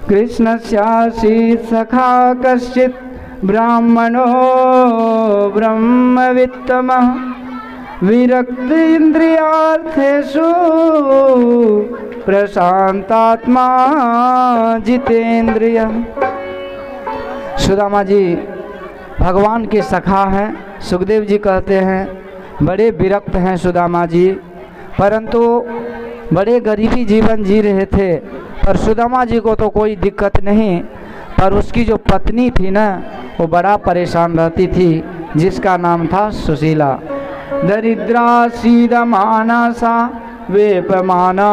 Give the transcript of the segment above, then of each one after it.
कृष्णस्यासी सखा कश्चित् ब्राह्मणो ब्रह्मवित्तमः विरक्त इंद्रियार्थेषु प्रशांतात्मा जितेंद्रिय। सुदामा जी भगवान के सखा हैं। सुखदेव जी कहते हैं बड़े विरक्त हैं सुदामा जी, परंतु बड़े गरीबी जीवन जी रहे थे। पर सुदामा जी को तो कोई दिक्कत नहीं, पर उसकी जो पत्नी थी ना वो बड़ा परेशान रहती थी, जिसका नाम था सुशीला। दरिद्रा सीदमाना सा वेपमाना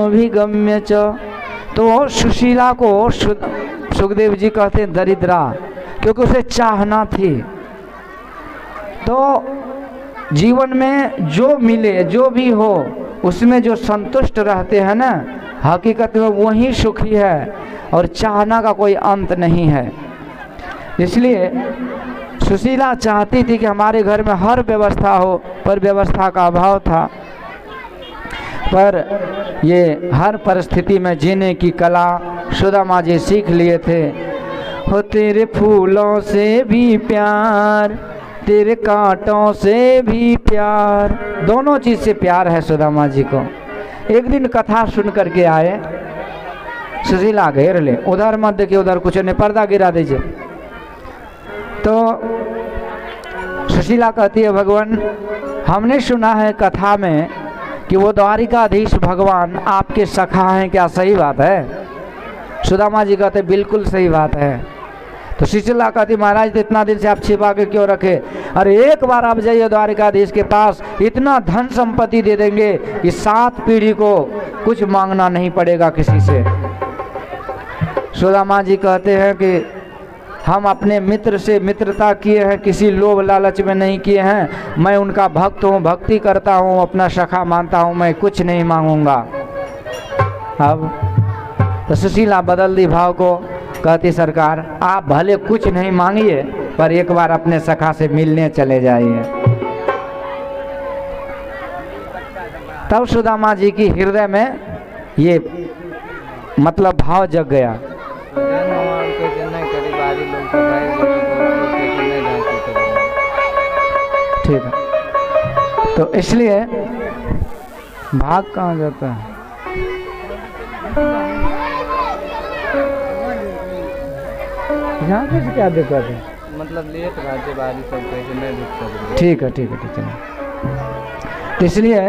विगम्य च। तो सुशीला को सुखदेव जी कहते हैं दरिद्रा, क्योंकि उसे चाहना थी। तो जीवन में जो मिले जो भी हो उसमें जो संतुष्ट रहते हैं ना, हकीकत में वही सुखी है, और चाहना का कोई अंत नहीं है। इसलिए सुशीला चाहती थी कि हमारे घर में हर व्यवस्था हो, पर व्यवस्था का अभाव था। पर ये हर परिस्थिति में जीने की कला सुदामा जी सीख लिए थे। हो तेरे फूलों से भी प्यार, तेरे कांटों से भी प्यार, दोनों चीज से प्यार है सुदामा जी को। एक दिन कथा सुन करके आए, सुशीला घेर ले, उधर मत देखिए, उधर कुछ नहीं, पर्दा गिरा दीजिए। तो सुशीला कहती है भगवान, हमने सुना है कथा में कि वो द्वारिकाधीश भगवान आपके सखा हैं, क्या सही बात है? सुदामा जी कहते बिल्कुल सही बात है। तो सुशीला कहती महाराज तो इतना दिन से आप छिपा के क्यों रखे? अरे एक बार आप जाइए द्वारिकाधीश के पास, इतना धन संपत्ति दे देंगे कि 7 पीढ़ी को कुछ मांगना नहीं पड़ेगा किसी से। सुदामा जी कहते हैं कि हम अपने मित्र से मित्रता किए हैं, किसी लोभ लालच में नहीं किए हैं। मैं उनका भक्त हूँ, भक्ति करता हूँ, अपना सखा मानता हूँ, मैं कुछ नहीं मांगूंगा। अब तो सुशीला बदल दी भाव को, कहती सरकार आप भले कुछ नहीं मांगिए, पर एक बार अपने सखा से मिलने चले जाइए। तब सुदामा जी की हृदय में ये मतलब भाव जग गया। ठीक है, तो इसलिए भाग कहाँ जाता है? यहाँ किस क्या दिक्कत है? मतलब लेट राज्य बारी सब कैसे नहीं दिख सकते। ठीक है ठीक है ठीक है। तो इसलिए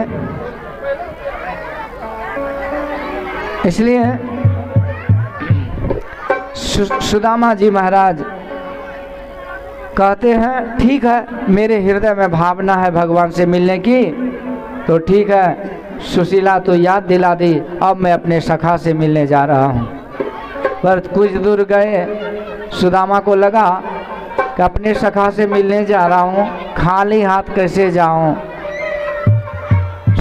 सुदामा जी महाराज कहते हैं ठीक है, मेरे हृदय में भावना है भगवान से मिलने की, तो ठीक है। सुशीला तो याद दिला दी, अब मैं अपने सखा से मिलने जा रहा हूँ। पर कुछ दूर गए, सुदामा को लगा कि अपने सखा से मिलने जा रहा हूँ, खाली हाथ कैसे जाऊँ।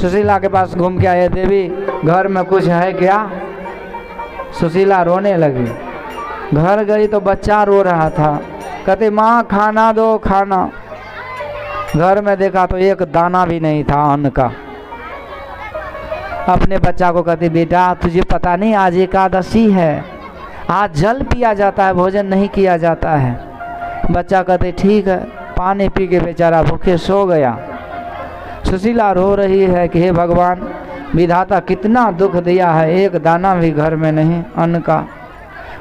सुशीला के पास घूम के आए, देवी घर में कुछ है क्या? सुशीला रोने लगी। घर गई तो बच्चा रो रहा था, कहते माँ खाना दो खाना। घर में देखा तो एक दाना भी नहीं था अन्न का। अपने बच्चा को कहती बेटा तुझे पता नहीं आज एकादशी है, आज जल पिया जाता है, भोजन नहीं किया जाता है। बच्चा कहते ठीक है। पानी पी के बेचारा भूखे सो गया। सुशीला रो रही है कि हे भगवान, विधाता कितना दुख दिया है, एक दाना भी घर में नहीं अन्न का।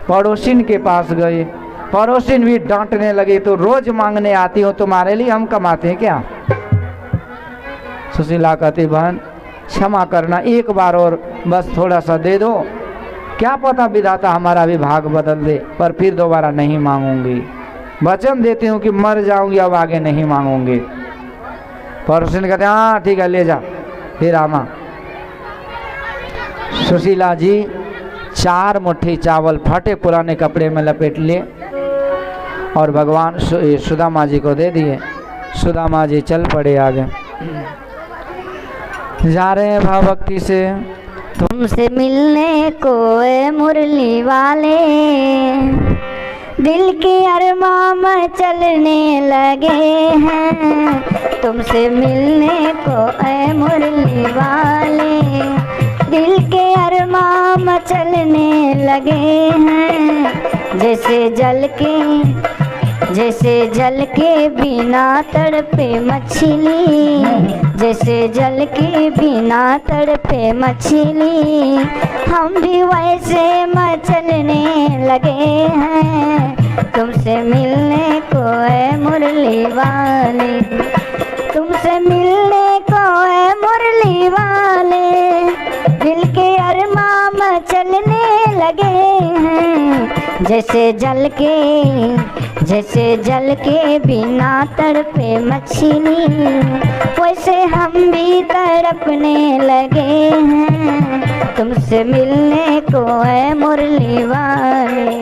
पड़ोसिन के पास गई, पड़ोसिन भी डांटने लगी, तो रोज मांगने आती हो, तुम्हारे लिए हम कमाते हैं क्या? सुशीला कहती बहन क्षमा करना, एक बार और बस थोड़ा सा दे दो, क्या पता विधाता हमारा भी भाग बदल दे, पर फिर दोबारा नहीं मांगूंगी। वचन देती हूँ कि मर जाऊंगी, अब आगे नहीं मांगूंगी। पड़ोसिन कहते हाँ ठीक है ले जा। फिर आमा सुशीला जी 4 मुट्ठी चावल फटे पुराने कपड़े में लपेट लिए और भगवान सुदामा जी को दे दिए। सुदामा जी चल पड़े आगे, जा रहे हैं भाव भक्ति से। तुमसे मिलने को ए मुरली वाले, दिल के अरमां में चलने लगे हैं। तुमसे मिलने को ए मुरली वाले, दिल के अरमां मचलने लगे हैं, जैसे जल के बिना तड़पे मछली, जैसे जल के बिना तड़पे मछली, हम भी वैसे मचलने लगे हैं, तुमसे मिलने को है मुरली वाले, तुमसे मिलने को है मुरली वाले, दिल के अरमां मचलने लगे हैं, जैसे जल के बिना तड़पे मछली, वैसे हम भी तड़पने लगे हैं, तुमसे मिलने को है मुरली वाले।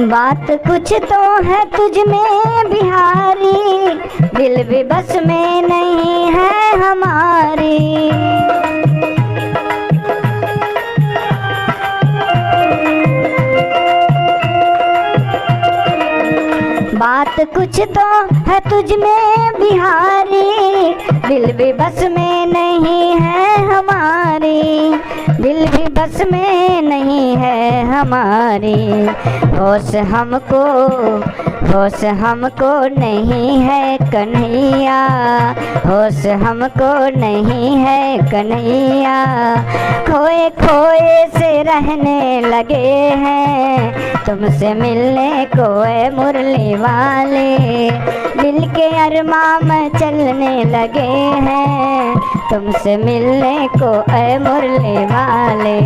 बात कुछ तो है तुझ में बिहारी, दिल भी बस में नहीं है हमारी, बात कुछ तो है तुझ में बिहारी, दिल भी बस में नहीं है हमारी, दिल भी बस में नहीं है हमारी, होश हमको नहीं है कन्हैया, होश हमको नहीं है कन्हैया, खोए खोए से रहने लगे हैं, तुमसे मिलने को है मुरली वाले, दिल के अरमां मचलने लगे हैं, तुमसे मिलने को है मुरली वाले।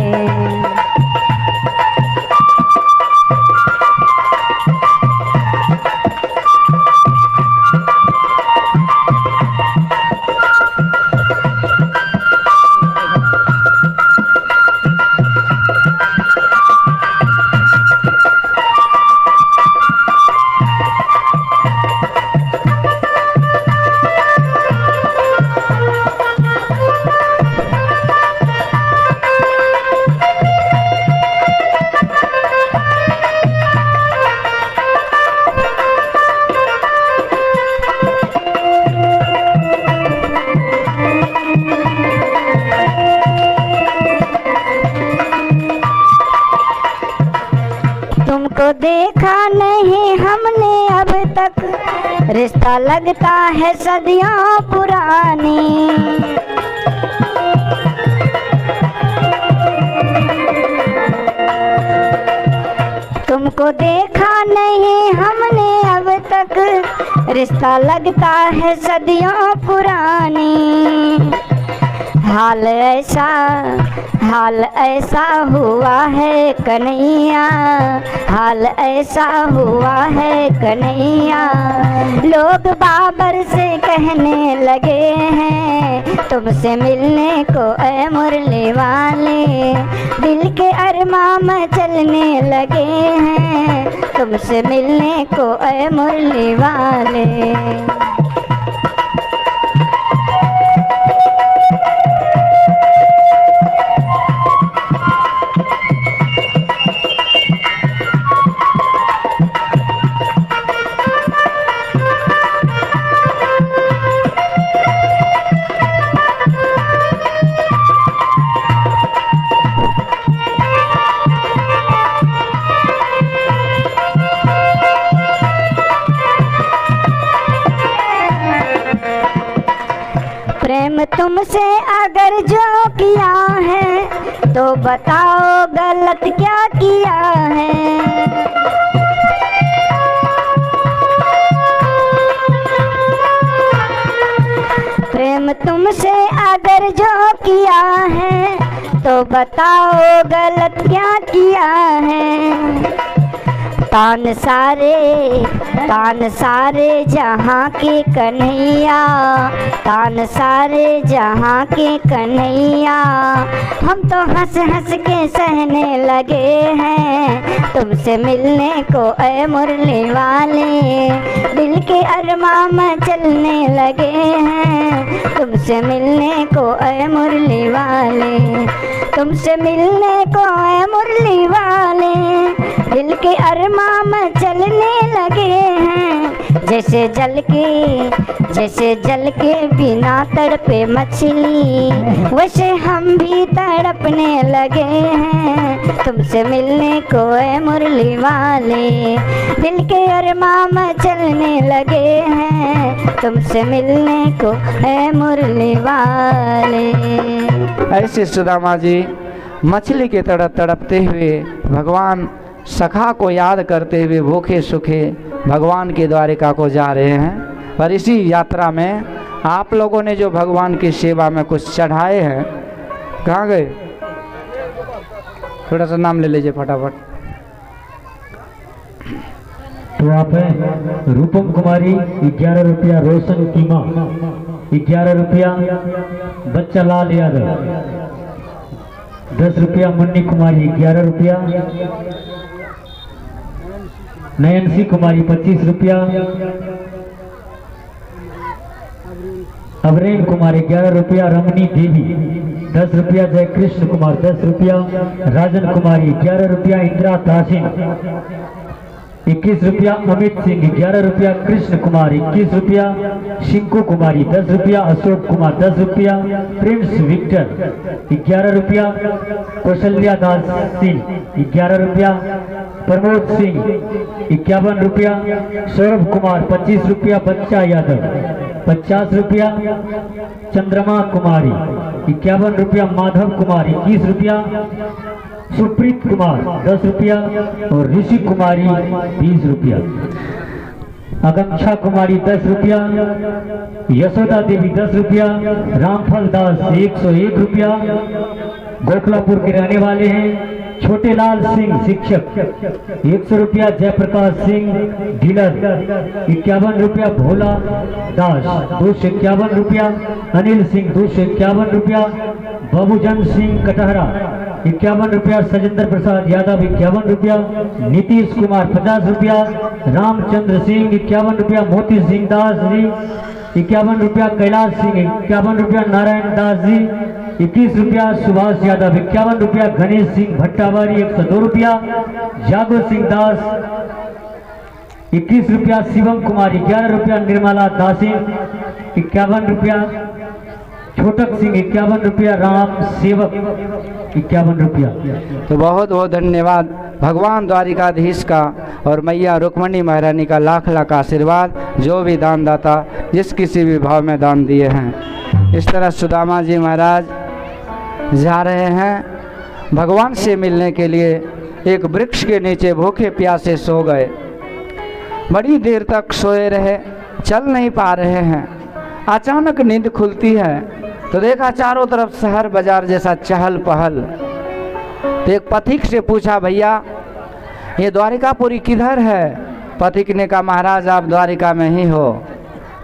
तुमको देखा नहीं हमने अब तक, रिश्ता लगता है सदियों पुरानी, तुमको देखा नहीं हमने अब तक, रिश्ता लगता है सदियों पुरानी, हाल ऐसा हुआ है कन्हैया, हाल ऐसा हुआ है कन्हैया, लोग बाबर से कहने लगे हैं, तुमसे मिलने को ऐ मुरली वाले, दिल के अरमां मचलने लगे हैं, तुमसे मिलने को ऐ मुरली वाले। प्रेम तुमसे अगर जो किया है, तो बताओ गलत क्या किया है, प्रेम तुमसे अगर जो किया है, तो बताओ गलत क्या किया है, तान सारे जहाँ के कन्हैया, तान सारे जहाँ के कन्हैया। हम तो हंस हंस के सहने लगे हैं तुमसे मिलने को ऐ मुरली वाले। दिल के अरमां में चलने लगे हैं तुमसे मिलने को ऐ मुरली वाले। तुमसे मिलने को ऐ मुरली वाले। दिल के अरमां में चलने लगे हैं जैसे जल के बिना तड़पे मछली, वैसे हम भी तड़पने लगे हैं तुमसे मिलने को ऐ मुरली वाले। दिल के अरमां में चलने लगे हैं तुमसे मिलने को ऐ मुरली वाले। ऐसे सुदामा जी मछली के तड़पते हुए भगवान सखा को याद करते हुए भूखे सूखे भगवान की द्वारिका को जा रहे हैं। पर इसी यात्रा में आप लोगों ने जो भगवान की सेवा में कुछ चढ़ाए हैं, कहाँ गए? थोड़ा सा नाम ले लीजिए फटाफट। तो आप हैं रूपम कुमारी 11 रुपया, रोशन कीमा 11 रुपया, बच्चा लाल यादव 10 रुपया, मुन्नी कुमारी 11 रुपया, नयनसी कुमारी 25 रुपया, अवरेन कुमारी 11 रुपया, रमनी देवी 10 रुपया, जय कृष्ण कुमार 10 रुपया, राजन कुमारी 11 रुपया, इंदिरा दासिन 21 रुपया, अमित सिंह 11 रुपया, कृष्ण कुमार 21 रुपया, शिंकू कुमारी 10 रुपया, अशोक कुमार 10 रुपया, प्रिंस विक्टर 11 रुपया, कौशल्या दास सिंह 11 रुपया, प्रमोद सिंह 51 रुपया, सौरभ कुमार 25 रुपया, बच्चा यादव 50 रुपया, चंद्रमा कुमारी 51 रुपया, माधव कुमार 21 रुपया, सुप्रीत कुमार 10 रुपया और ऋषि कुमारी 20 रुपया, आकांक्षा कुमारी 10 रुपया, यशोदा देवी 10 रुपया, रामफल दास 101 रुपया, गोखलापुर के रहने वाले हैं। छोटे लाल सिंह शिक्षक 100 रुपया, जयप्रकाश सिंह डीलर 51 रुपया, भोला दास 251 रुपया, अनिल सिंह 251 रुपया, बाबूजन सिंह कटहरा 51 रुपया, सजेंद्र प्रसाद यादव 51 रुपया, नीतीश कुमार 50 रुपया, रामचंद्र सिंह 51 रुपया, मोती सिंह दास जी 51 रुपया, कैलाश सिंह 51 रुपया, नारायण दास जी 21 रुपया, सुभाष यादव 51 रुपया, गणेश सिंह भट्टावारी 102 रुपया, जागो सिंह दास 21 रुपया, शिवम कुमार 11 रुपया, निर्मला दासिन 51 रुपया, छोटक सिंह 51 रुपया, राम सेवक 51 रुपया। तो बहुत बहुत धन्यवाद भगवान द्वारिकाधीश का और मैया रुक्मणी महारानी का लाख लाख आशीर्वाद, जो भी दानदाता जिस किसी भी भाव में दान दिए हैं। इस तरह सुदामा जी महाराज जा रहे हैं भगवान से मिलने के लिए। एक वृक्ष के नीचे भूखे प्यासे सो गए, बड़ी देर तक सोए रहे, चल नहीं पा रहे हैं। अचानक नींद खुलती है तो देखा चारों तरफ शहर बाजार जैसा चहल पहल। तो एक पथिक से पूछा, भैया ये द्वारिकापुरी किधर है? पथिक ने कहा, महाराज आप द्वारिका में ही हो।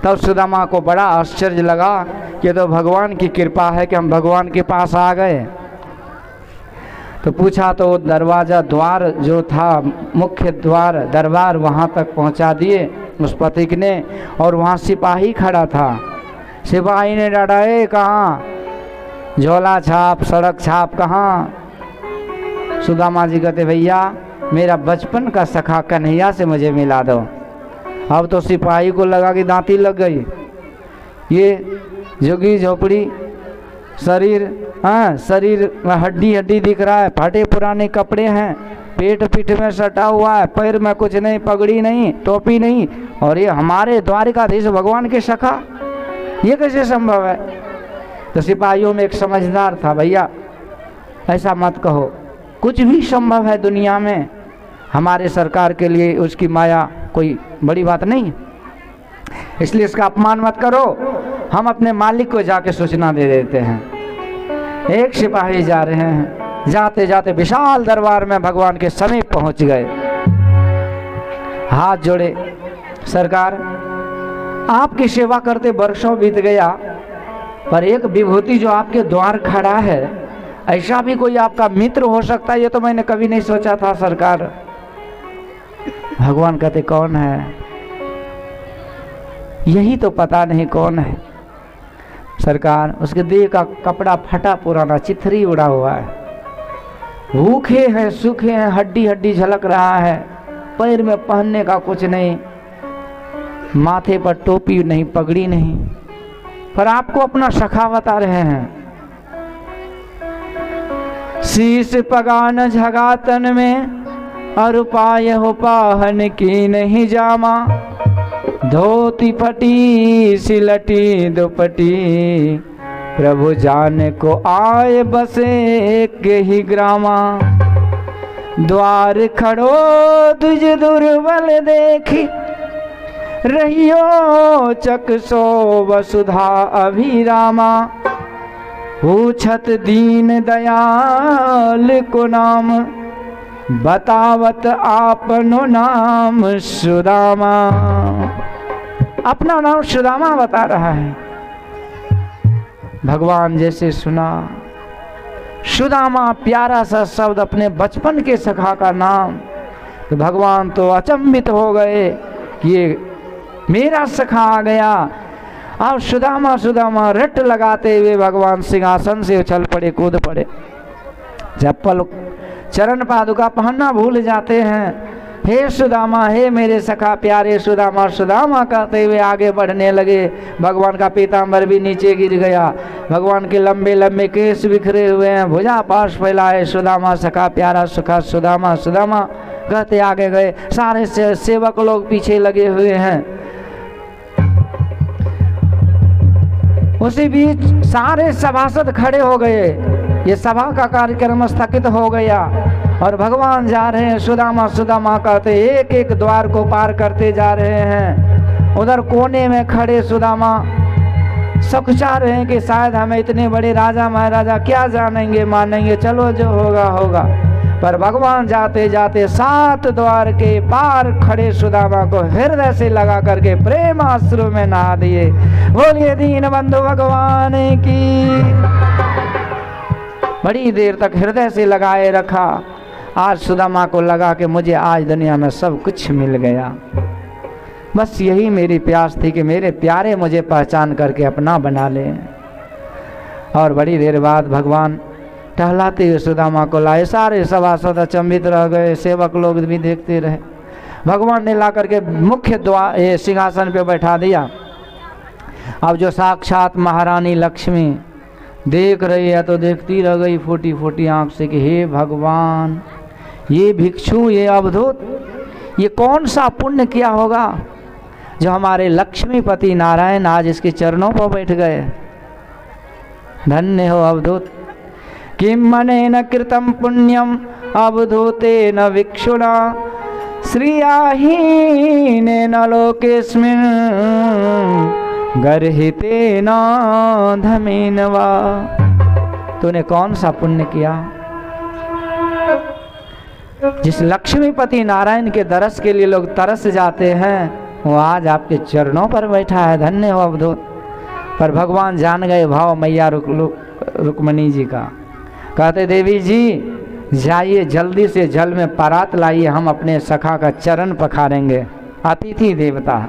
तब सुदामा को बड़ा आश्चर्य लगा कि तो भगवान की कृपा है कि हम भगवान के पास आ गए। तो पूछा तो दरवाज़ा द्वार जो था, मुख्य द्वार दरबार, वहाँ तक पहुँचा दिए उस पथिक ने। और वहाँ सिपाही खड़ा था। सिपाही ने डांटा, ए कहाँ? झोला छाप सड़क छाप कहाँ? सुदामा जी कहते, भैया मेरा बचपन का सखा कन्हैया से मुझे मिला दो। अब तो सिपाही को लगा कि दांती लग गई। ये झुग्गी झोपड़ी शरीर, हाँ शरीर में हड्डी हड्डी दिख रहा है, फटे पुराने कपड़े हैं, पेट पीठ में सटा हुआ है, पैर में कुछ नहीं, पगड़ी नहीं, टोपी नहीं, और ये हमारे द्वारिकाधीश भगवान के सखा, ये कैसे संभव है? तो सिपाहियों में एक समझदार था, भैया ऐसा मत कहो, कुछ भी संभव है दुनिया में। हमारे सरकार के लिए उसकी माया कोई बड़ी बात नहीं, इसलिए इसका अपमान मत करो। हम अपने मालिक को जाके सूचना दे देते हैं। एक सिपाही जा रहे हैं, जाते जाते विशाल दरबार में भगवान के समीप पहुंच गए। हाथ जोड़े, सरकार आपकी सेवा करते वर्षों बीत गया, पर एक विभूति जो आपके द्वार खड़ा है, ऐसा भी कोई आपका मित्र हो सकता है, ये तो मैंने कभी नहीं सोचा था सरकार। भगवान कहते कौन है? यही तो पता नहीं कौन है सरकार। उसके देह का कपड़ा फटा पुराना, चिथरी उड़ा हुआ है, भूखे हैं, सूखे हैं, हड्डी हड्डी झलक रहा है, पैर में पहनने का कुछ नहीं, माथे पर टोपी नहीं, पगड़ी नहीं, पर आपको अपना सखा बता रहे हैं। शीश पगान झगातन में और पाय हो पाहन की नहीं जामा, धोती फटी सिलटी दुपटी, प्रभु जाने को आए बसे एक ही ग्रामा, द्वार खड़ो तुझ दुर्बल देखी, रहियो चकसो वसुधा अभिरामा, पूछत दीन दयाल को नाम, बतावत आपनो नाम सुदामा। अपना नाम सुदामा बता रहा है। भगवान जैसे सुना सुदामा, प्यारा सा शब्द, अपने बचपन के सखा का नाम, तो भगवान तो अचंभित हो गए कि ये मेरा सखा आ गया। और सुदामा सुदामा रट लगाते हुए भगवान सिंहासन से उछल पड़े, कूद पड़े, चप्पल चरण पादुका पहनना भूल जाते हैं। हे सुदामा, हे मेरे सखा प्यारे सुदामा, सुदामा कहते हुए आगे बढ़ने लगे। भगवान का पीताम्बर भी नीचे गिर गया, भगवान के लंबे लंबे केस बिखरे हुए हैं, भुजा पाश फैलाए, सुदामा सखा प्यारा सखा सुदामा सुदामा कहते आगे गए। सारे सेवक लोग पीछे लगे हुए हैं। उसी बीच सारे सभासद खड़े हो गए, ये सभा का कार्यक्रम स्थगित हो गया और भगवान जा रहे हैं। सुदामा सुदामा कहते एक एक द्वार को पार करते जा रहे हैं। उधर कोने में खड़े सुदामा सब चाह रहे हैं कि शायद हमें इतने बड़े राजा महाराजा क्या जानेंगे मानेंगे, चलो जो होगा होगा। पर भगवान जाते जाते 7 द्वार के पार खड़े सुदामा को हृदय से लगा करके प्रेम अश्रु में नहा दिए। बोलिए दीन बंधु भगवान की। बड़ी देर तक हृदय से लगाए रखा। आज सुदामा को लगा कि मुझे आज दुनिया में सब कुछ मिल गया, बस यही मेरी प्यास थी कि मेरे प्यारे मुझे पहचान करके अपना बना ले। और बड़ी देर बाद भगवान टहलाते हुए सुदामा को लाए। सारे सभासद अचंभित रह गए, सेवक लोग भी देखते रहे। भगवान ने ला करके मुख्य द्वार सिंहासन पे बैठा दिया। अब जो साक्षात महारानी लक्ष्मी देख रही है तो देखती रह गई फूटी फूटी आंख से कि हे भगवान, ये भिक्षु, ये अवधूत, ये कौन सा पुण्य किया होगा जो हमारे लक्ष्मीपति नारायण आज इसके चरणों पर बैठ गए। धन्य हो अवधूत। किम मनेन कृतं पुण्यम अवधूतेन भिक्षुणा, श्रियाहीनेन लोकेस्मिन् गर्हितेन धमेन वा। तूने कौन सा पुण्य किया जिस लक्ष्मीपति नारायण के दरस के लिए लोग तरस जाते हैं, वो आज आपके चरणों पर बैठा है। धन्य हो अवधूत। पर भगवान जान गए भाव मैया रुक्मिणी जी का। कहते देवी जी जाइए जल्दी से जल में परात लाइए, हम अपने सखा का चरण पखारेंगे। अतिथि देवता।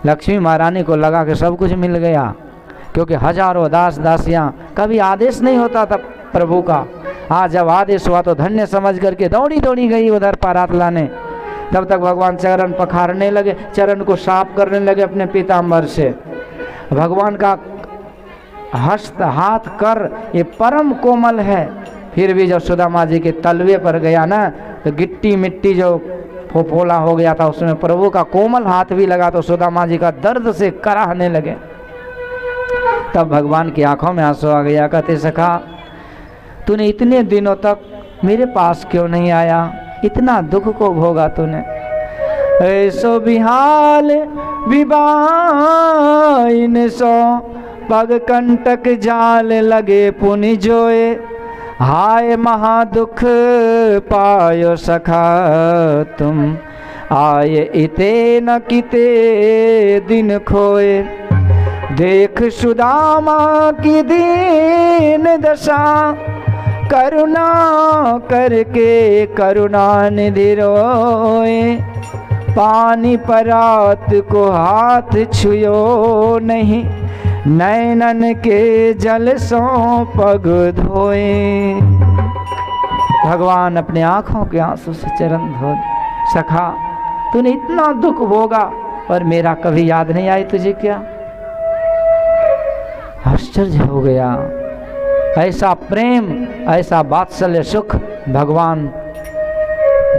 लक्ष्मी महारानी को लगा कि सब कुछ मिल गया, क्योंकि हजारों दास दासियां, कभी आदेश नहीं होता था प्रभु का। आज जब आदेश हुआ तो धन्य समझ करके दौड़ी दौड़ी गई उधर परात लाने। तब तक भगवान चरण पखारने लगे, चरण को साफ करने लगे अपने पीताम्बर से। भगवान का हस्त हाथ कर ये परम कोमल है, फिर भी जब सुदामा जी के तलवे पर गया ना तो गिट्टी मिट्टी जो फोफोला हो गया था, उसमें प्रभु का कोमल हाथ भी लगा तो सुदामा जी का दर्द से कराहने लगे। तब भगवान की आंखों में आंसू आ गया। कहते सखा, तूने इतने दिनों तक मेरे पास क्यों नहीं आया, इतना दुख को भोगा तूने। ऐसो बिहाल विबाइन सो पग कंटक जाल लगे पुनि जोए, हाय महादुख पायो सखा तुम आए इते न किते दिन खोए। देख सुदामा की दीन दशा, करुणा करके करुणा निधि रोए। पानी परात को हाथ छुयो नहीं, नैनन के जल सो पग धोए। भगवान अपने आंखों के आंसू से चरण धो। सखा तूने इतना दुख भोगा और मेरा कभी याद नहीं आई तुझे क्या? आश्चर्य हो गया। ऐसा प्रेम, ऐसा वात्सल्य सुख भगवान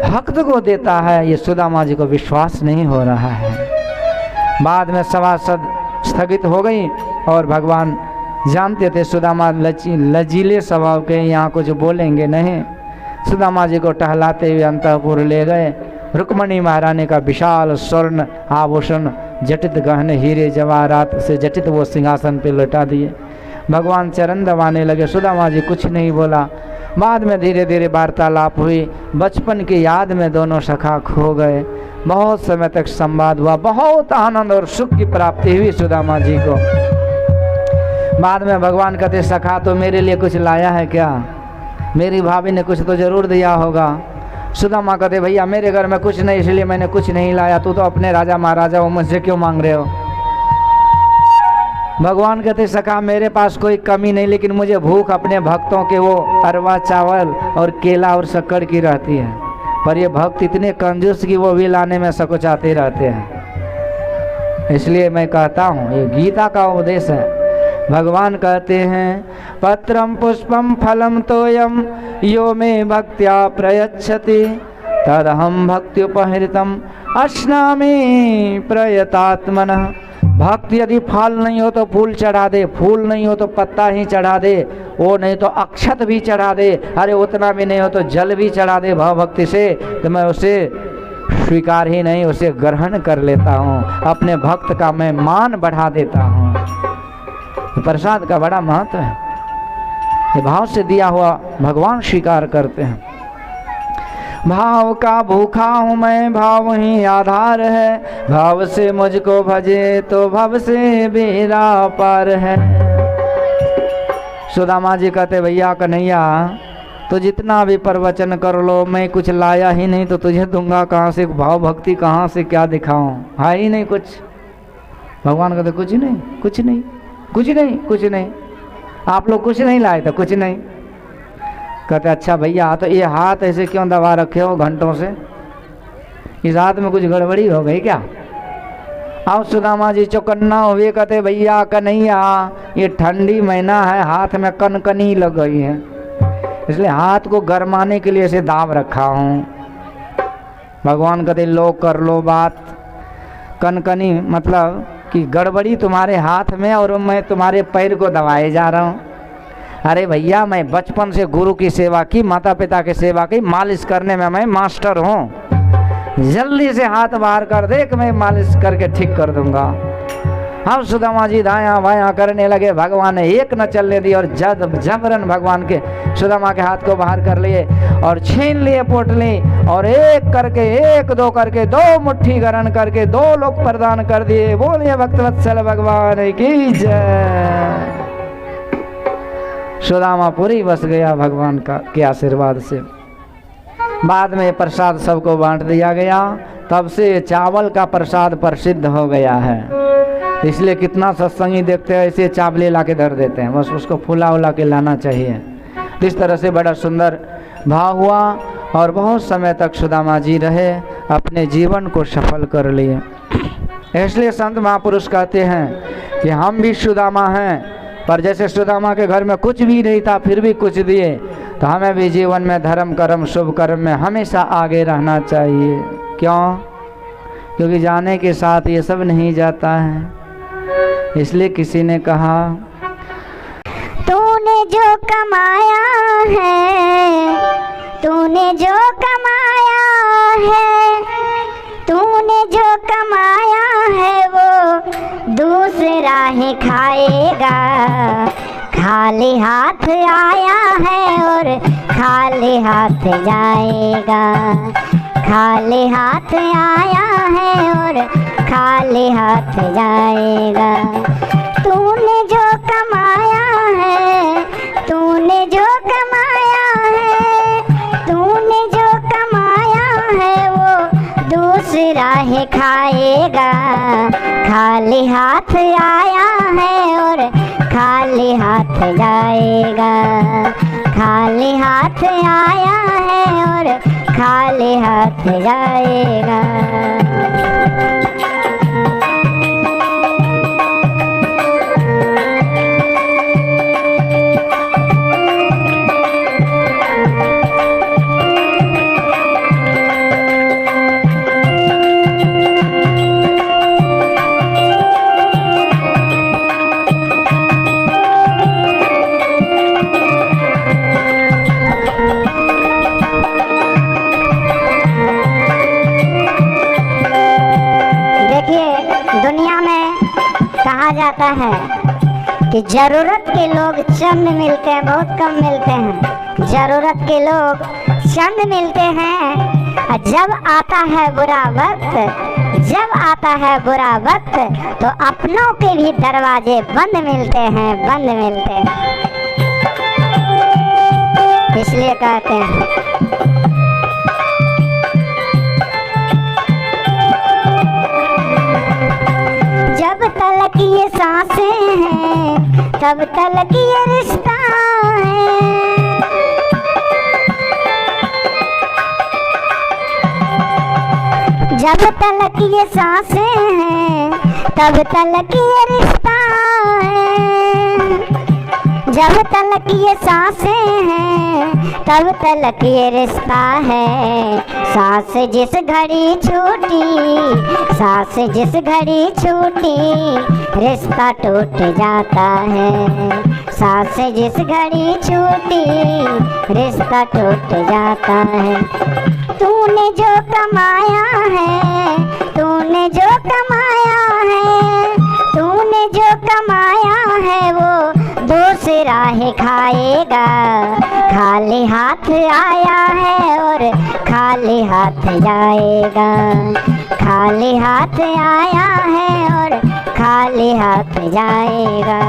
भक्त को देता है, ये सुदामा जी को विश्वास नहीं हो रहा है। बाद में सभासद स्थगित हो गई और भगवान जानते थे सुदामा लचीले स्वभाव के, यहाँ कुछ बोलेंगे नहीं। सुदामा जी को टहलाते हुए अंतःपुर ले गए। रुक्मणी महारानी का विशाल स्वर्ण आभूषण, जटित गहने, हीरे जवाहरात से जटित वो सिंहासन पे लौटा दिए। भगवान चरण दबाने लगे। सुदामा जी कुछ नहीं बोला। बाद में धीरे धीरे वार्तालाप हुई। बचपन की याद में दोनों सखा खो गए। बहुत समय तक संवाद हुआ। बहुत आनंद और सुख की प्राप्ति हुई सुदामा जी को। बाद में भगवान कहते, सखा तो मेरे लिए कुछ लाया है क्या? मेरी भाभी ने कुछ तो जरूर दिया होगा। सुदामा कहते, भैया मेरे घर में कुछ नहीं, इसलिए मैंने कुछ नहीं लाया। तू तो अपने राजा महाराजा हो, मुझसे क्यों मांग रहे हो? भगवान कहते, सखा मेरे पास कोई कमी नहीं, लेकिन मुझे भूख अपने भक्तों के वो अरवा चावल और केला और शक्कर की रहती है। पर ये भक्त इतने कंजूस कि वो भी लाने में सकुचाते रहते हैं। इसलिए मैं कहता हूँ, ये गीता का उपदेश है। भगवान कहते हैं, पत्रम पुष्पम फलम तोयम यो मे भक्त्या प्रयच्छति तदहम भक्त्युपहृतम अश्नामि प्रयतात्मनः। भक्त यदि फल नहीं हो तो फूल चढ़ा दे, फूल नहीं हो तो पत्ता ही चढ़ा दे, वो नहीं तो अक्षत भी चढ़ा दे, अरे उतना भी नहीं हो तो जल भी चढ़ा दे भाव भक्ति से, तो मैं उसे स्वीकार ही नहीं, उसे ग्रहण कर लेता हूँ। अपने भक्त का मैं मान बढ़ा देता हूँ। प्रसाद का बड़ा महत्व है। ये भाव से दिया हुआ भगवान स्वीकार करते हैं। भाव का भूखा हूँ मैं, भाव ही आधार है। भाव से मुझको भजे तो भव से बेड़ा पार है। सुदामा जी कहते, भैया कन्हैया तो जितना भी प्रवचन कर लो, मैं कुछ लाया ही नहीं तो तुझे दूंगा कहाँ से? भाव भक्ति कहाँ से क्या दिखाऊं? है ही नहीं कुछ। भगवान कहते, कुछ नहीं, कुछ नहीं, कुछ नहीं, कुछ नहीं। आप लोग कुछ नहीं लाए तो कुछ नहीं। कहते, अच्छा भैया तो ये हाथ ऐसे क्यों दबा रखे हो घंटों से? इस हाथ में कुछ गड़बड़ी हो गई क्या? अब सुदामा जी चौकन्ना हुए। कहते, भैया कन्हैया ये ठंडी महीना है, हाथ में कनकनी लग गई है, इसलिए हाथ को गरमाने के लिए इसे दाब रखा हूँ। भगवान कहते, लो कर लो बात। कनकनी मतलब कि गड़बड़ी तुम्हारे हाथ में और मैं तुम्हारे पैर को दबाए जा रहा हूँ। अरे भैया मैं बचपन से गुरु की सेवा की, माता पिता की सेवा की, मालिश करने में मैं मास्टर हूँ। जल्दी से हाथ बाहर कर दे कि मैं मालिश करके ठीक कर दूंगा। हम सुदामा जी दायां बायां करने लगे। भगवान ने एक न चलने दी और जबरन भगवान के सुदामा के हाथ को बाहर कर लिए और छीन लिए पोटली, और एक करके, एक दो करके, दो मुट्ठी गरण करके 2 लोग प्रदान कर दिए। बोलिए भक्तवत्सल भगवान की जय। सुदामा पूरी बस गया भगवान का के आशीर्वाद से। बाद में प्रसाद सबको बांट दिया गया। तब से चावल का प्रसाद प्रसिद्ध हो गया है। इसलिए कितना सत्संगी देखते हैं ऐसे चावले ला के धर देते हैं, बस उसको फुला उला के लाना चाहिए। इस तरह से बड़ा सुंदर भाव हुआ और बहुत समय तक सुदामा जी रहे, अपने जीवन को सफल कर लिए। इसलिए संत महापुरुष कहते हैं कि हम भी सुदामा हैं, पर जैसे सुदामा के घर में कुछ भी नहीं था फिर भी कुछ दिए, तो हमें भी जीवन में धर्म कर्म शुभ कर्म में हमेशा आगे रहना चाहिए। क्यों? क्योंकि जाने के साथ ये सब नहीं जाता है। इसलिए किसी ने कहा, तूने जो कमाया है, तूने जो कमाया है, तूने जो कमाया है वो दूसरा ही खाएगा। खाली हाथ आया है और खाली हाथ जाएगा। खाली हाथ आया है और खाली हाथ जाएगा। तूने जो कमाया है, तूने जो कमाया है, तूने जो कमाया है वो दूसरा ही खाएगा। खाली हाथ आया है और खाली हाथ जाएगा। खाली हाथ आया है और खाली हाथ जाएगा। दुनिया में कहा जाता है कि जरूरत के लोग चंद मिलते हैं, बहुत कम मिलते हैं। जरूरत के लोग चंद मिलते हैं और जब आता है बुरा वक्त, जब आता है बुरा वक्त तो अपनों के भी दरवाजे बंद मिलते हैं, बंद मिलते हैं। इसलिए कहते हैं जब तलक ये सांसें हैं तब तलक ये रिश्ता है। जब तलक ये सांसें हैं तब तलक ये रिश्ता है। जब तलक ये सांसें हैं तब तलक ये रिश्ता है। सांस जिस घड़ी छूटी, सांस जिस घड़ी छूटी रिश्ता टूट जाता है। सांस जिस घड़ी छूटी रिश्ता टूट जाता है। तूने जो कमाया है, तूने जो कमाया है, तूने जो कमाया है वो दूसरा ही खाएगा। खाली हाथ आया है और खाली हाथ जाएगा। खाली हाथ आया है और खाली हाथ जाएगा।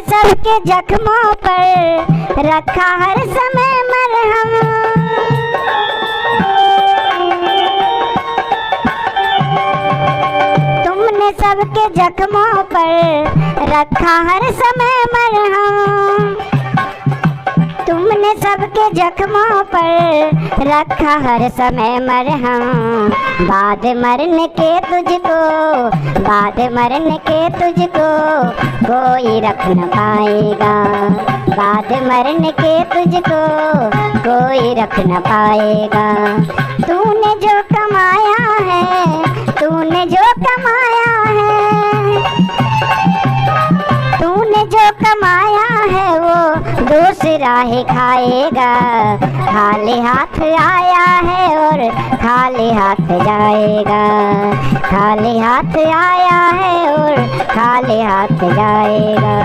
सबके जख्मों पर रखा हर समय मरहम। तुमने सबके जख्मों पर रखा हर समय मरहम। तुमने सबके जख्मों पर रखा हर समय मरहम। बाद मरने के तुझको, बाद मरने के तुझको कोई रख न पाएगा। बाद मरने के तुझको कोई रख न पाएगा। तूने जो कमाया है, तूने जो कमाया है, तूने जो कमाया है वो दूसरा ही खाएगा। खाली हाथ आया है और खाली हाथ जाएगा। खाली हाथ आया है और खाली हाथ जाएगा।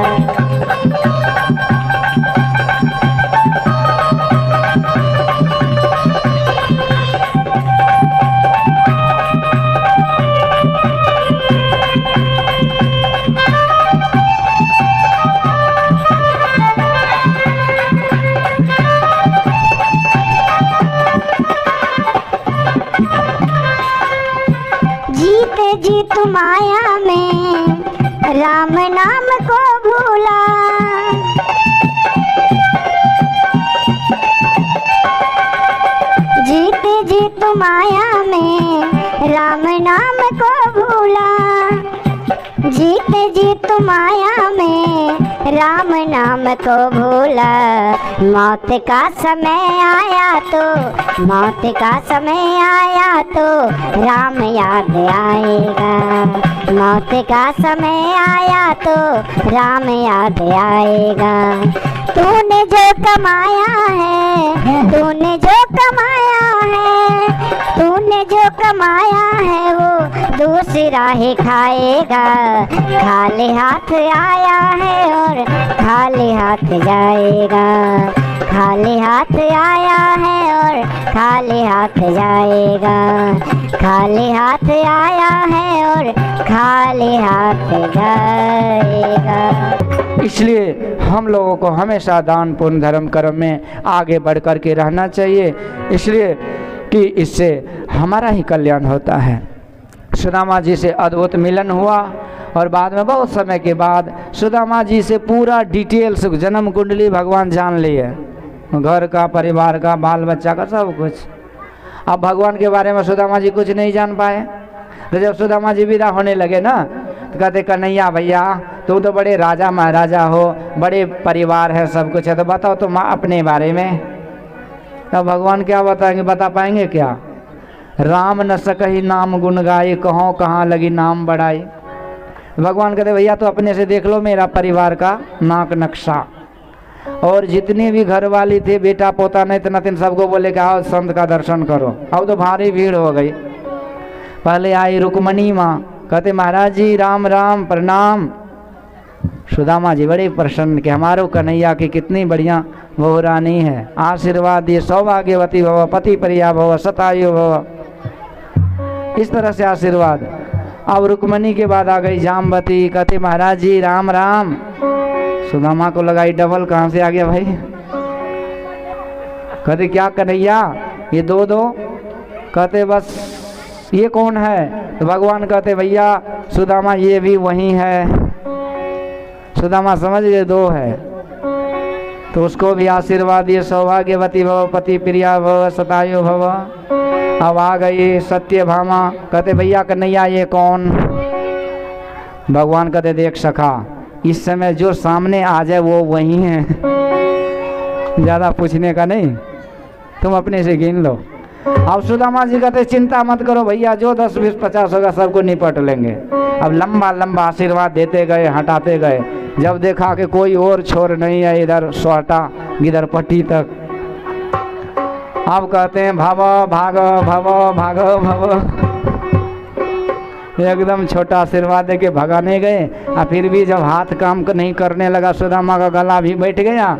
जीते जी तू माया में राम नाम को भूला। तू माया में राम नाम को भूला, जीते जी तू माया में राम नाम को भूला। मौत का समय आया तो, मौत का समय आया तो राम याद आएगा, मौत का समय आया तो राम याद आएगा। तूने जो कमाया है, तूने जो कमाया है, तूने जो कमाया है वो दूसरा ही खाएगा। खाली हाथ आया है और खाली हाथ जाएगा, खाली हाथ आया है और खाली हाथ जाएगा, खाली हाथ आया है और खाली हाथ जाएगा। इसलिए हम लोगों को हमेशा दान पुण्य धर्म कर्म में आगे बढ़ कर के रहना चाहिए, इसलिए कि इससे हमारा ही कल्याण होता है। सुदामा जी से अद्भुत मिलन हुआ और बाद में बहुत समय के बाद सुदामा जी से पूरा डिटेल्स जन्म कुंडली भगवान जान लिए, घर का, परिवार का, बाल बच्चा का, सब कुछ। अब भगवान के बारे में सुदामा जी कुछ नहीं जान पाए। तो जब सुदामा जी विदा होने लगे ना तो कहते कन्हैया भैया तुम तो बड़े राजा महाराजा हो, बड़े परिवार है, सब कुछ है, तो बताओ तुम अपने बारे में। तब भगवान क्या बताएंगे, बता पाएंगे क्या? राम न सकही नाम गुण गाए, कहो कहाँ लगी नाम बढ़ाई। भगवान कहते भैया तो अपने से देख लो मेरा परिवार का नाक नक्शा। और जितने भी घर वाली थे, बेटा पोता नहीं इतना तीन, सबको बोले कि आओ संत का दर्शन करो। अब तो भारी भीड़ हो गई। पहले आई रुक्मणी माँ, कहते महाराज जी राम राम प्रणाम। सुदामा जी बड़े प्रसन्न कि हमारो कन्हैया की कितनी बढ़िया बहू रानी है, आशीर्वाद दिए, सौभाग्यवती भव, पति प्रिया भव, शतायु भव, इस तरह से आशीर्वाद। अब रुक्मणी के बाद आ गई जामवती, कहते महाराज जी राम राम। सुदामा को लगाई डबल, कहाँ से आ गया भाई? कहते क्या कन्हैया ये दो दो? कहते बस ये कौन है? तो भगवान कहते भैया सुदामा ये भी वही है। सुदामा समझ गए दो है, तो उसको भी आशीर्वाद दिए, सौभाग्यवती भव, पति प्रिया भव, शतायु भव। अब आ गई सत्यभामा, कहते भैया कन्हैया ये कौन? भगवान कहते देख सखा इस समय जो सामने आ जाए वो वही है, ज़्यादा पूछने का नहीं, तुम अपने से गिन लो। अब सुदामा जी कहते चिंता मत करो भैया, जो 10 20 50 होगा सबको निपट लेंगे। अब लंबा लंबा आशीर्वाद देते गए, हटाते गए। जब देखा कि कोई और छोर नहीं है, इधर सोहटा इधर पट्टी तक, अब कहते हैं भव भाग भव भाग भव। एकदम छोटा आशीर्वाद दे के भगाने गए। और फिर भी जब हाथ काम नहीं करने लगा, सुदामा का गला भी बैठ गया।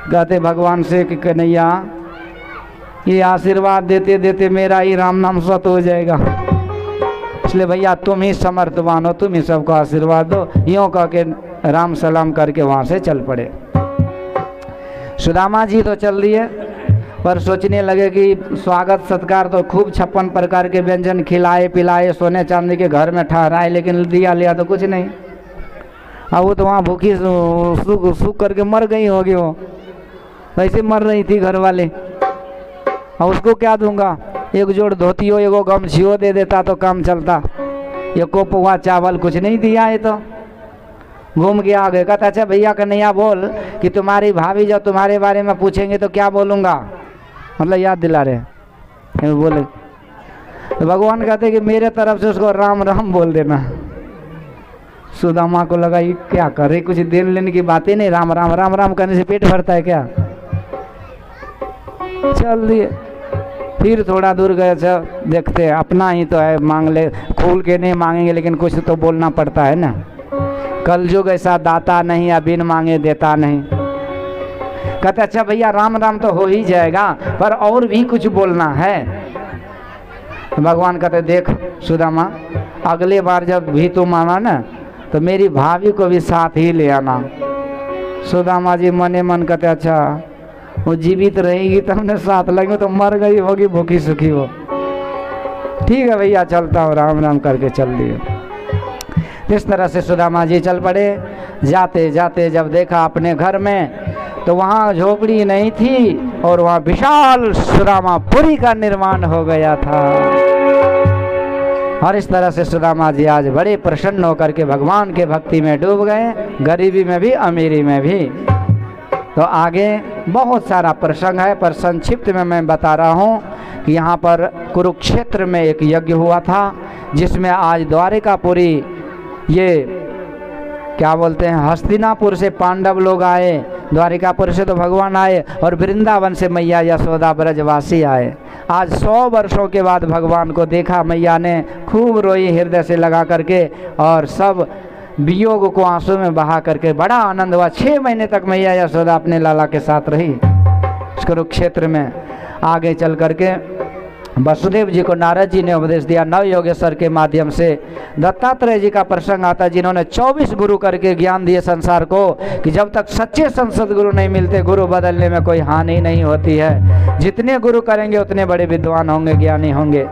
कहते भगवान से कि कन्हैया ये आशीर्वाद देते देते मेरा ही राम नाम स्वत हो जाएगा, इसलिए भैया तुम ही समर्थवान हो, तुम ही सबको आशीर्वाद दो। यूँ कह के राम सलाम करके वहाँ से चल पड़े। सुदामा जी तो चल दिए, पर सोचने लगे कि स्वागत सत्कार तो खूब 56 प्रकार के व्यंजन खिलाए पिलाए, सोने चांदी के घर में ठहराए, लेकिन दिया लिया तो कुछ नहीं। अब वो तो वहाँ भूखी सूख करके मर गई होगी, वो वैसे मर रही थी घर वाले। और उसको क्या दूंगा? एक जोड़ धोतियो एगो गमछियो दे देता तो काम चलता। ये को पुआ चावल कुछ नहीं दिया है, तो घूम के आ गए। कहता अच्छा भैया कन्हैया बोल कि तुम्हारी भाभी जब तुम्हारे बारे में पूछेंगे तो क्या बोलूँगा, मतलब याद दिला रहे बोले। तो भगवान कहते कि मेरे तरफ से उसको राम राम बोल देना। सुदामा को लगा ये क्या करे, कुछ देन लेने की बातें नहीं, राम राम राम राम करने से पेट भरता है क्या? चल दिए। फिर थोड़ा दूर गए, चल देखते अपना ही तो है, मांग ले, खोल के नहीं मांगेंगे लेकिन कुछ तो बोलना पड़ता है ना। कलयुग ऐसा दाता नहीं, या बिन मांगे देता नहीं। कहते अच्छा भैया राम राम तो हो ही जाएगा, पर और भी कुछ बोलना है। भगवान कहते देख सुदामा, अगले बार जब भी तुम आना ना तो मेरी भाभी को भी साथ ही ले आना। सुदामा जी मने मन कहते अच्छा वो जीवित रहेगी तो हमने साथ लगेंगे, तो मर गई होगी भूखी सुखी हो। ठीक है भैया चलता हूँ, राम राम करके चल दिए। इस तरह से सुदामा जी चल पड़े। जाते जाते जब देखा अपने घर में तो वहाँ झोपड़ी नहीं थी और वहाँ विशाल सुदामापुरी का निर्माण हो गया था। और इस तरह से सुदामा जी आज बड़े प्रसन्न होकर के भगवान के भक्ति में डूब गए, गरीबी में भी अमीरी में भी। तो आगे बहुत सारा प्रसंग है, पर संक्षिप्त में मैं बता रहा हूँ कि यहाँ पर कुरुक्षेत्र में एक यज्ञ हुआ था, जिसमें आज द्वारिकापुरी, ये क्या बोलते हैं, हस्तिनापुर से पांडव लोग आए, द्वारिकापुर से तो भगवान आए, और वृंदावन से मैया यशोदा ब्रजवासी आए। आज 100 वर्षों के बाद भगवान को देखा, मैया ने खूब रोई हृदय से लगा करके, और सब वियोग को आंसू में बहा करके बड़ा आनंद हुआ। 6 महीने तक मैया यशोदा अपने लाला के साथ रही कुरुक्षेत्र में। आगे चल करके वसुदेव जी को नारद जी ने उपदेश दिया, नव योगेश्वर के माध्यम से। दत्तात्रेय जी का प्रसंग आता है, जिन्होंने 24 गुरु करके ज्ञान दिए संसार को, कि जब तक सच्चे संसद गुरु नहीं मिलते, गुरु बदलने में कोई हानि नहीं होती है। जितने गुरु करेंगे उतने बड़े विद्वान होंगे, ज्ञानी होंगे।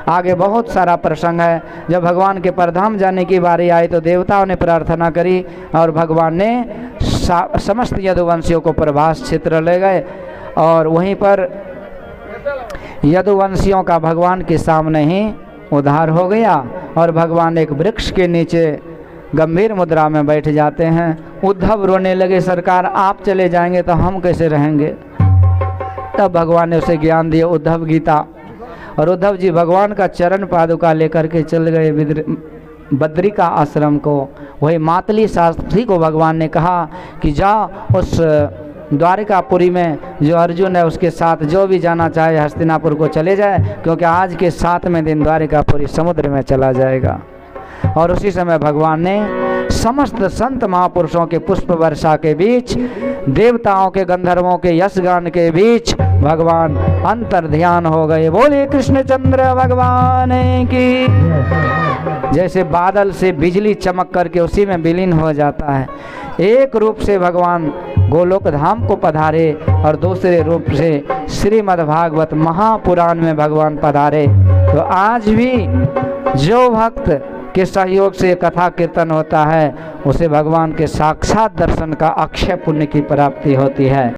आगे बहुत सारा प्रसंग है। जब भगवान के परधाम जाने की बारी आई तो देवताओं ने प्रार्थना करी, और भगवान ने समस्त यदुवंशियों को प्रभास क्षेत्र ले गए, और वहीं पर यदुवंशियों का भगवान के सामने ही उद्धार हो गया। और भगवान एक वृक्ष के नीचे गंभीर मुद्रा में बैठ जाते हैं। उद्धव रोने लगे, सरकार आप चले जाएंगे तो हम कैसे रहेंगे। तब भगवान ने उसे ज्ञान दिया, उद्धव गीता। और उद्धव जी भगवान का चरण पादुका लेकर के चल गए बद्रिका आश्रम को। वही मातली शास्त्री को भगवान ने कहा कि जा उस द्वारिकापुरी में जो अर्जुन है उसके साथ जो भी जाना चाहे हस्तिनापुर को चले जाए, क्योंकि आज के 7वें दिन द्वारिकापुरी समुद्र में चला जाएगा। और उसी समय भगवान ने समस्त संत महापुरुषों के पुष्प वर्षा के बीच, देवताओं के गंधर्वों के यशगान के बीच भगवान अंतर ध्यान हो गए। बोले कृष्णचंद्र भगवान की। जैसे बादल से बिजली चमक करके उसी में विलीन हो जाता है। एक रूप से भगवान गोलोक धाम को पधारे, और दूसरे रूप से श्रीमद् भागवत महापुराण में भगवान पधारे। तो आज भी जो भक्त के सहयोग से कथा कीर्तन होता है, उसे भगवान के साक्षात दर्शन का अक्षय पुण्य की प्राप्ति होती है।